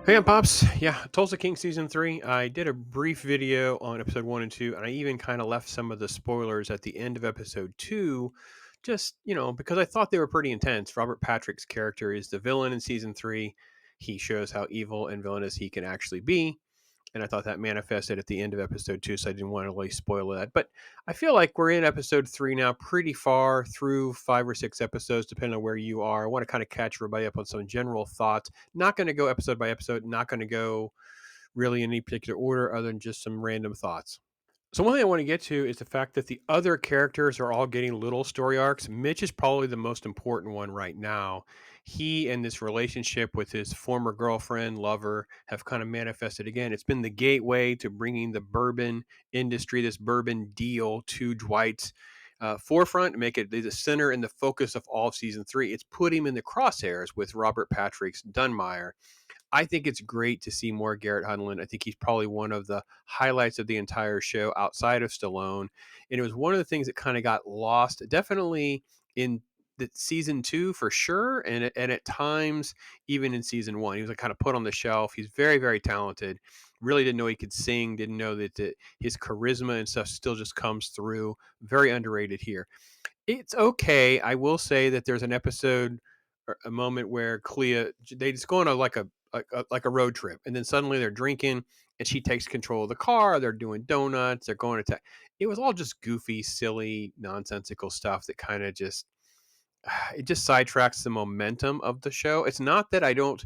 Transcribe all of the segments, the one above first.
Hey, I'm Pops. Yeah, Tulsa King season three. I did a brief video on episode one and two, and I even kind of left some of the spoilers at the end of episode two, just because I thought they were pretty intense. Robert Patrick's character is the villain in season three. He shows how evil and villainous he can actually be, and I thought that manifested at the end of episode two, so I didn't want to really spoil that. But I feel like we're in episode three now, pretty far through five or six episodes, depending on where you are. I want to kind of catch everybody up on some general thoughts. Not going to go episode by episode, not going to go really in any particular order other than just some random thoughts. So one thing I want to get to is the fact that the other characters are all getting little story arcs. Mitch is probably the most important one right now. He and this relationship with his former girlfriend, lover, have kind of manifested again. It's been the gateway to bringing the bourbon industry, this bourbon deal, to Dwight's forefront, make it the center and the focus of all of season three. It's put him in the crosshairs with Robert Patrick's Dunmire. I think it's great to see more Garrett Hedlund. I think he's probably one of the highlights of the entire show outside of Stallone. And it was one of the things that kind of got lost, definitely in the season two for sure. And at times, even in season one, he was like kind of put on the shelf. He's very, very talented. Really didn't know he could sing, didn't know that his charisma and stuff still just comes through. Very underrated here. It's okay. I will say that there's an episode or a moment where Clea they just go on like a road trip, and then suddenly they're drinking, and she takes control of the car. They're doing donuts. They're going to. It was all just goofy, silly, nonsensical stuff that kind of just it just sidetracks the momentum of the show. It's not that I don't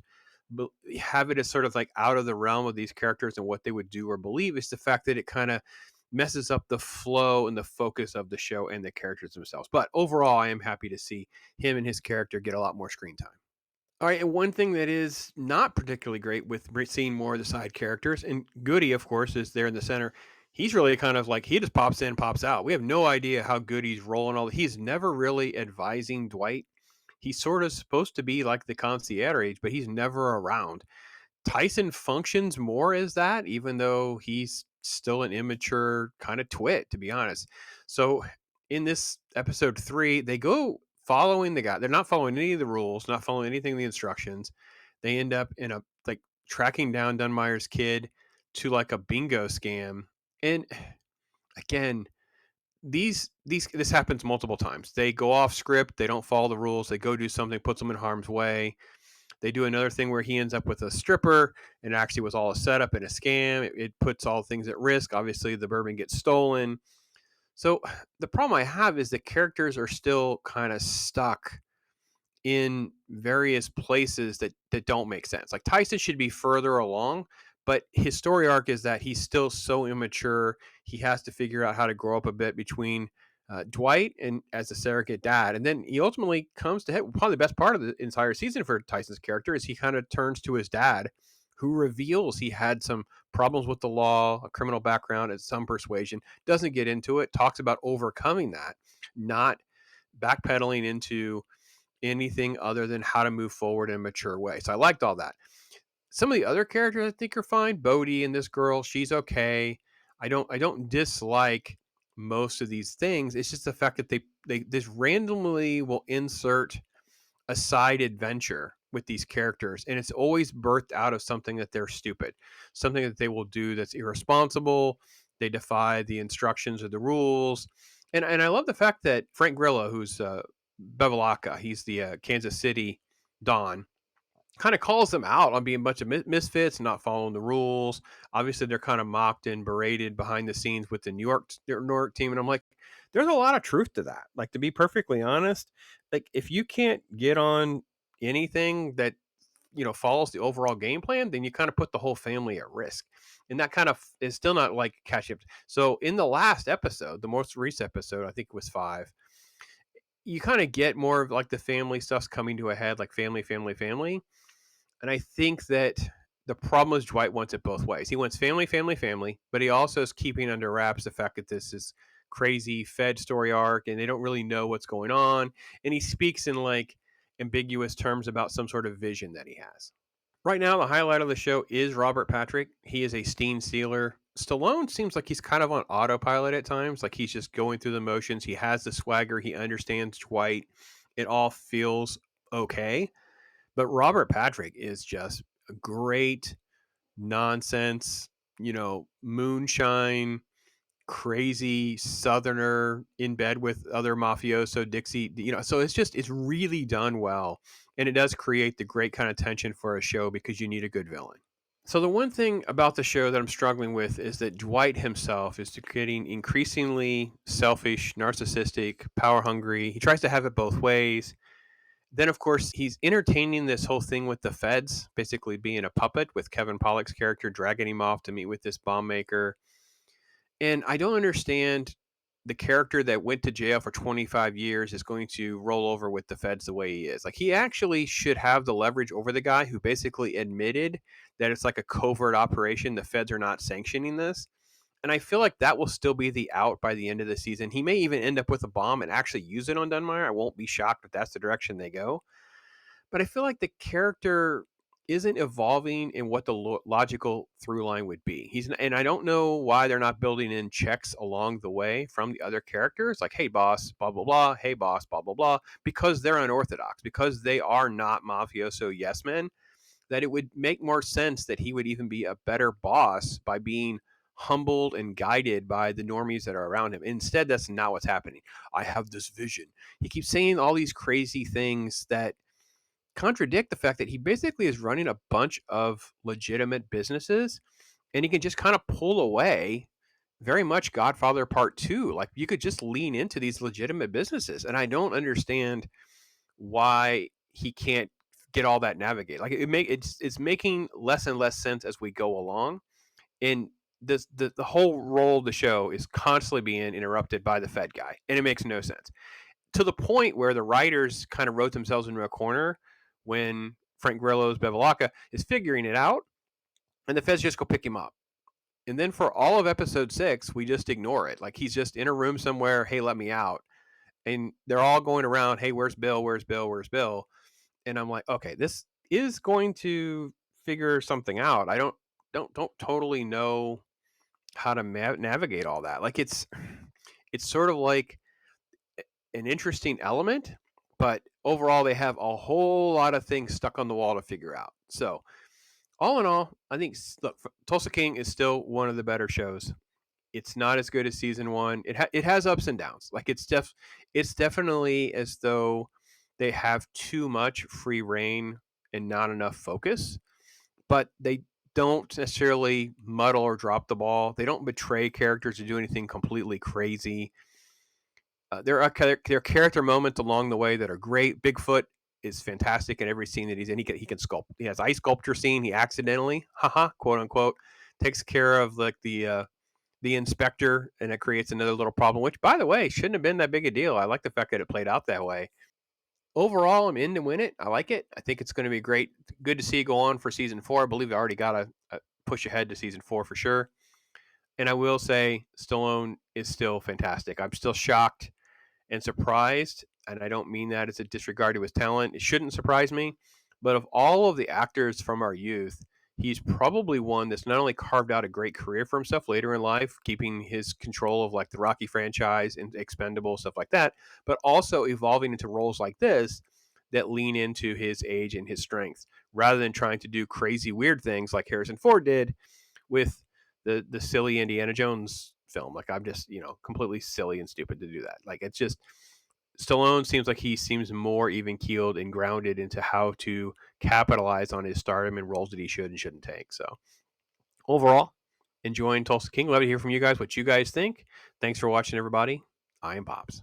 have it as sort of like out of the realm of these characters and what they would do or believe. It's the fact that it kind of messes up the flow and the focus of the show and the characters themselves. But overall, I am happy to see him and his character get a lot more screen time. All right, and one thing that is not particularly great with seeing more of the side characters, and Goody, of course, is there in the center. He's really kind of like he just pops in, pops out. We have no idea how Goody's rolling. All he's never really advising Dwight. He's sort of supposed to be like the concierge, but he's never around. Tyson functions more as that, even though he's still an immature kind of twit, to be honest. So in this episode three, they go following the guy. They're not following any of the rules, not following anything of the instructions. They end up in a like tracking down Dunmire's kid to like a bingo scam. And again, these this happens multiple times. They go off script, they don't follow the rules, they go do something, puts them in harm's way. They do another thing where he ends up with a stripper, and it actually was all a setup and a scam. It puts all things at risk. Obviously, the bourbon gets stolen. So the problem I have is the characters are still kind of stuck in various places that don't make sense. Like Tyson should be further along, but his story arc is that he's still so immature. He has to figure out how to grow up a bit between Dwight and as a surrogate dad, and then he ultimately comes to head. Probably the best part of the entire season for Tyson's character is he kind of turns to his dad, who reveals he had some problems with the law, a criminal background, and some persuasion. Doesn't get into it. Talks about overcoming that, not backpedaling into anything other than how to move forward in a mature way. So I liked all that. Some of the other characters I think are fine. Bodhi and this girl, she's okay. I don't dislike most of these things. It's just the fact that they this randomly will insert a side adventure with these characters, and it's always birthed out of something that they're stupid, something that they will do that's irresponsible. They defy the instructions or the rules, and I love the fact that Frank Grillo, who's Bevilacqua, he's the Kansas City Don, kind of calls them out on being a bunch of misfits, not following the rules. Obviously, they're kind of mocked and berated behind the scenes with the New York team, and I'm like, there's a lot of truth to that. Like, to be perfectly honest, like if you can't get on anything that follows the overall game plan, then you kind of put the whole family at risk. And that kind of is still not like catch up. So in the last episode, the most recent episode, I think it was five, you kind of get more of like the family stuff's coming to a head, like family, family, family. And I think that the problem is Dwight wants it both ways. He wants family, family, family, but he also is keeping under wraps the fact that this is crazy Fed story arc and they don't really know what's going on. And he speaks in like ambiguous terms about some sort of vision that he has. Right now, the highlight of the show is Robert Patrick. He is a Steen Sealer. Stallone seems like he's kind of on autopilot at times, like he's just going through the motions. He has the swagger. He understands Dwight. It all feels okay. But Robert Patrick is just a great nonsense, moonshine, crazy southerner in bed with other mafioso Dixie, so it's really done well. And it does create the great kind of tension for a show because you need a good villain. So the one thing about the show that I'm struggling with is that Dwight himself is getting increasingly selfish, narcissistic, power hungry. He tries to have it both ways. Then, of course, he's entertaining this whole thing with the feds, basically being a puppet with Kevin Pollak's character dragging him off to meet with this bomb maker. And I don't understand the character that went to jail for 25 years is going to roll over with the feds the way he is. Like, he actually should have the leverage over the guy who basically admitted that it's like a covert operation. The feds are not sanctioning this. And I feel like that will still be the out by the end of the season. He may even end up with a bomb and actually use it on Dunmire. I won't be shocked if that's the direction they go. But I feel like the character isn't evolving in what the logical through line would be. And I don't know why they're not building in checks along the way from the other characters, like, hey boss, blah blah blah, hey boss, blah blah blah, because they're unorthodox, because they are not mafioso yes men. That it would make more sense that he would even be a better boss by being humbled and guided by the normies that are around him. Instead, that's not what's happening. I have this vision. He keeps saying all these crazy things that contradict the fact that he basically is running a bunch of legitimate businesses, and he can just kind of pull away, very much Godfather Part 2. Like, you could just lean into these legitimate businesses, and I don't understand why he can't get all that navigated. Like, it's making less and less sense as we go along, and the whole role of the show is constantly being interrupted by the Fed guy, and it makes no sense, to the point where the writers kind of wrote themselves into a corner when Frank Grillo's Bevilacqua is figuring it out, and the feds just go pick him up. And then for all of episode 6, we just ignore it. Like, he's just in a room somewhere, hey, let me out. And they're all going around, hey, where's Bill? Where's Bill? Where's Bill? And I'm like, okay, this is going to figure something out. I don't totally know how to navigate all that. Like, it's sort of like an interesting element, but overall they have a whole lot of things stuck on the wall to figure out. So all in all, I think, look, Tulsa King is still one of the better shows. It's not as good as season 1. It has ups and downs. Like, it's definitely as though they have too much free reign and not enough focus, but they don't necessarily muddle or drop the ball. They don't betray characters or do anything completely crazy. There are character moments along the way that are great. Bigfoot is fantastic in every scene that he's in. He can sculpt. He has ice sculpture scene. He accidentally, haha, quote unquote, takes care of like the inspector, and it creates another little problem. Which, by the way, shouldn't have been that big a deal. I like the fact that it played out that way. Overall, I'm in to win it. I like it. I think it's going to be great. Good to see it go on for season 4. I believe they already got a push ahead to season 4 for sure. And I will say, Stallone is still fantastic. I'm still shocked and surprised, and I don't mean that as a disregard to his talent. It shouldn't surprise me, but of all of the actors from our youth, he's probably one that's not only carved out a great career for himself later in life, keeping his control of like the Rocky franchise and Expendable, stuff like that, but also evolving into roles like this that lean into his age and his strengths, rather than trying to do crazy weird things like Harrison Ford did with the silly Indiana Jones film. Like, I'm just, completely silly and stupid to do that. Like, it's just, Stallone seems like he seems more even keeled and grounded into how to capitalize on his stardom and roles that he should and shouldn't take. So overall, enjoying Tulsa King. Love to hear from you guys what you guys think. Thanks for watching, everybody. I am Pops.